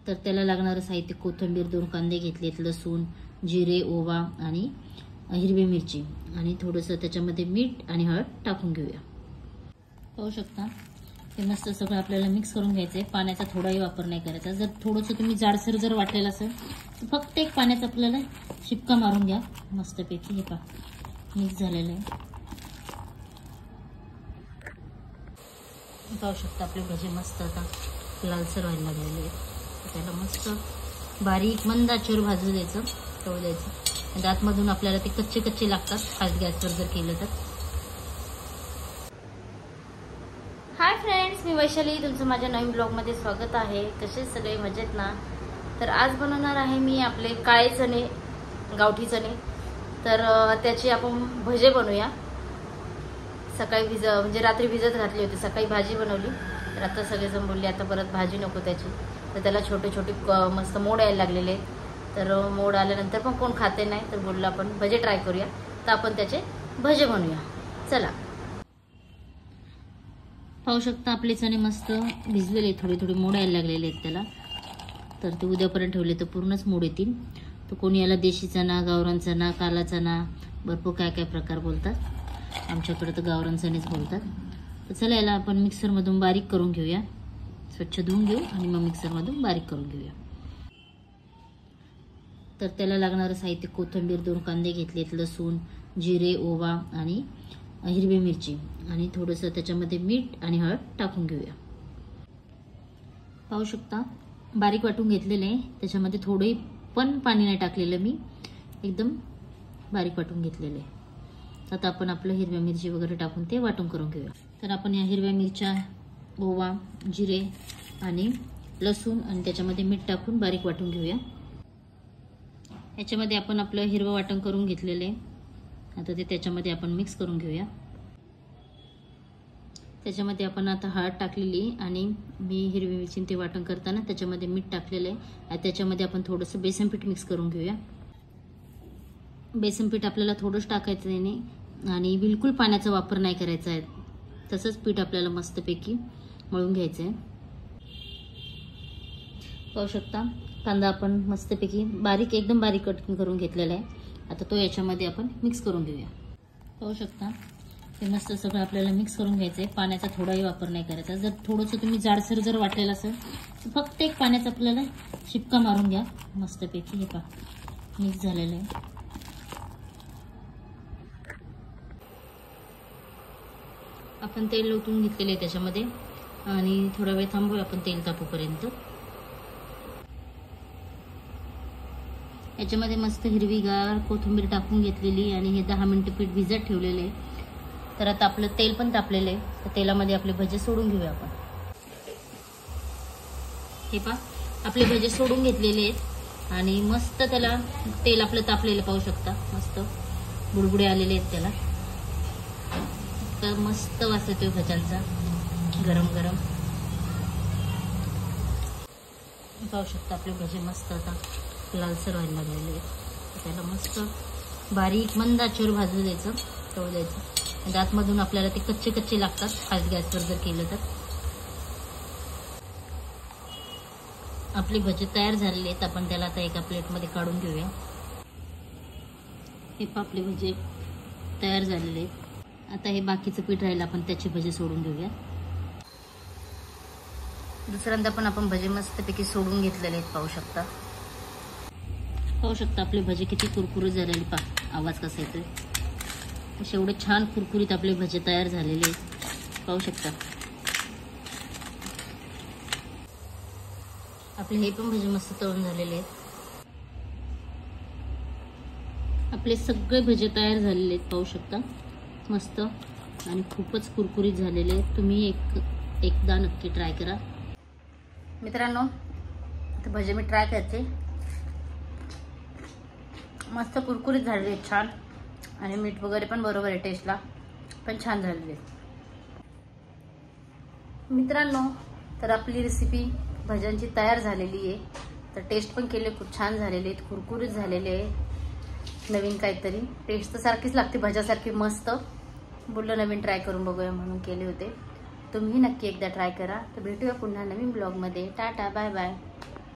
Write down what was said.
तर त्याला लागणारं साहित्य कोथिंबीर, 2 कांदे घेतलेत, लसूण, जिरे, ओवा आणि हिरवी मिरची आणि थोडंसं त्याच्यामध्ये मीठ आणि हळद टाकून घेऊया। पाहू शकता ते मस्त सगळं आपल्याला मिक्स करून घ्यायचं आहे। पाण्याचा थोडाही वापर नाही करायचा। जर थोडंसं तुम्ही जाडसर जर वाटलेलं असेल तर फक्त एक पाण्याचा आपल्याला शिपका मारून घ्या मस्तपैकी। हे पहा मिक्स झालेलं आहे। पाहू शकता आपले भजे मस्त आता लालसर व्हायला लागलेले आहेत। त्याला मस्त बारीक मंद आचेवर भाजू द्यायचं, तळू द्यायचं। आणि आतमधून आपल्याला ते कच्चे कच्चे लागतात फास्ट गॅसवर जर केलं तर। हाय फ्रेंड्स, मी वैशाली, तुमचं माझ्या नवीन ब्लॉगमध्ये स्वागत आहे। कसे सगळे मजेत ना? तर आज बनवणार आहे मी आपले काळे चणे, गावठी चणे। तर त्याची आपण भजे बनवूया। सकाळी म्हणजे रात्री भिजत घातली होती, सकाळी भाजी बनवली। तर आता सगळेजण बोलले आता परत भाजी नको त्याची, तर त्याला छोटे छोटे मस्त मोड यायला लागलेले आहेत। तर मोड आल्यानंतर पण कोण खाते नाही, तर बोललो आपण भजे ट्राय करूया। तर आपण त्याचे भजे बनवूया, चला। पाहू शकता आपले चणे मस्त भिजलेले, थोडे थोडे मोड यायला लागलेले आहेत त्याला। तर ते उद्यापर्यंत ठेवले तर पूर्णच मोड येतील। तर कोणी याला देशी चणा, गावरान चणा, काला चणा, भरपूर काय काय प्रकार बोलतात। आमच्याकडे तर गावरान चणेच बोलतात। तर चला याला आपण मिक्सरमधून बारीक करून घेऊया। स्वच्छ धुवून घेऊ आणि मग मिक्सरमधून बारीक करून घेऊया। तर त्याला लागणारं साहित्य कोथिंबीर, 2 कांदे घेतलेत, लसूण, जिरे, ओवा आणि हिरवी मिरची आणि थोडंसं त्याच्यामध्ये मीठ आणि हळद टाकून घेऊया। पाहू शकता बारीक वाटून घेतलेले आहे। त्याच्यामध्ये थोडंही पण पाणी नाही टाकलेलं, मी एकदम बारीक वाटून घेतलेले आहे। आता आपण आपलं हिरव्या मिरची वगैरे टाकून ते वाटून करून घेऊया। तर आपण या हिरव्या मिरच्या, ओवा, जिरे आणि लसूण आणि त्याच्यामध्ये मीठ टाकून बारीक वाटून घेऊया। याच्यामध्ये आपण आपलं हिरवं वाटण करून घेतलेलं आहे। आता ते त्याच्यामध्ये आपण मिक्स करून घेऊया। त्याच्यामध्ये आपण आता हळद टाकलेली आणि मी हिरवी मिरची ते वाटण करताना त्याच्यामध्ये मीठ टाकलेलं आहे। त्याच्यामध्ये आपण थोडंसं बेसन पीठ मिक्स करून घेऊया। बेसन पीठ आपल्याला थोडंच टाकायचं आहे आणि बिलकुल पाण्याचा वापर नाही करायचा आहे। तसंच पीठ आपल्याला मस्तपैकी मळून घ्यायचं आहे। पाहू शकता कांदा आपण मस्तपैकी बारीक एकदम बारीक कट करून घेतलेला आहे। आता तो याच्यामध्ये आपण मिक्स करून घेऊया। पाहू शकता हे मस्त सगळं आपल्याला मिक्स करून घ्यायचं आहे। पाण्याचा थोडाही वापर नाही करायचा। जर थोडंसं तुम्ही जाडसर जर वाटलेलं असेल तर फक्त एक पाण्याचा आपल्याला शिपका मारून घ्या मस्तपैकी। हे पहा मिक्स झालेलं आहे। आपण तेल ओतून घेतलेले आहे त्याच्यामध्ये आणि थोडा वेळ थांबूया आपण तेल तापूपर्यंत। याच्यामध्ये मस्त हिरवीगार कोथिंबीर टाकून घेतलेली आणि हे 10 मिनिटं पीठ भिजत ठेवलेले आहे। तर आता आपलं तेल पण तापलेलं आहे। तर तेलामध्ये आपले भजे सोडून घेऊया आपण। हे पहा आपले भजे सोडून घेतलेले आहेत आणि मस्त त्याला तेल आपलं तापलेलं पाहू शकता। मस्त बुडबुडे आलेले आहेत त्याला। तर मस्त वास येतोय भज्यांचा गरम गरम। पाहू शकता आपले भजे मस्त आता लालसर व्हायला लागलेले आहेत। त्याला मस्त बारीक मंद आचेवर भाजू द्यायचं, तळू द्यायचं। आणि आतमधून आपल्याला ते कच्चे कच्चे लागतात फास्ट गॅसवर जर केलं तर। आपले भजे तयार झालेले आहेत। आपण त्याला आता एका प्लेटमध्ये काढून घेऊया। हे आपले भजे तयार झालेले आहेत। आता हे बाकीचं पीठ राहिलं आपण त्याचे भजे सोडून घेऊया। दुसऱ्यांदा पण आपण भजे मस्तपैकी सोडून घेतलेले आहेत। पाहू शकता आपले भजे किती कुरकुरीत झालेले। पहा आवाज कसा येतोय। असे एवढे छान कुरकुरीत आपले भजे तयार झालेले आहेत। पाहू शकता आपले हे पण भजे मस्त तळून झालेले आहेत। आपले सगळे भजे तयार झालेले आहेत। पाहू शकता मस्त आणि खूपच कुरकुरीत झालेले आहेत। तुम्ही एकदा नक्की ट्राय करा मित्रांनो। आता भजे मी ट्राय करते। मस्त कुरकुरीत झालेले आहेत, छान आणि मीठ वगैरे पण बरोबर आहे, टेस्टला पण छान झालेले मित्रांनो। तर आपली रेसिपी भज्यांची तयार झालेली आहे। तर टेस्ट पण केले, खूप छान झालेले आहेत, कुरकुरीत झालेले आहे। नवीन काहीतरी टेस्ट तर सारखीच लागते भज्यासारखी मस्त। बोललो नवीन ट्राय करून बघूया म्हणून केले होते। तुम्ही नक्की एकदा ट्राय करा। तर भेटूया पुन्हा नवीन ब्लॉगमध्ये। Tata bye bye.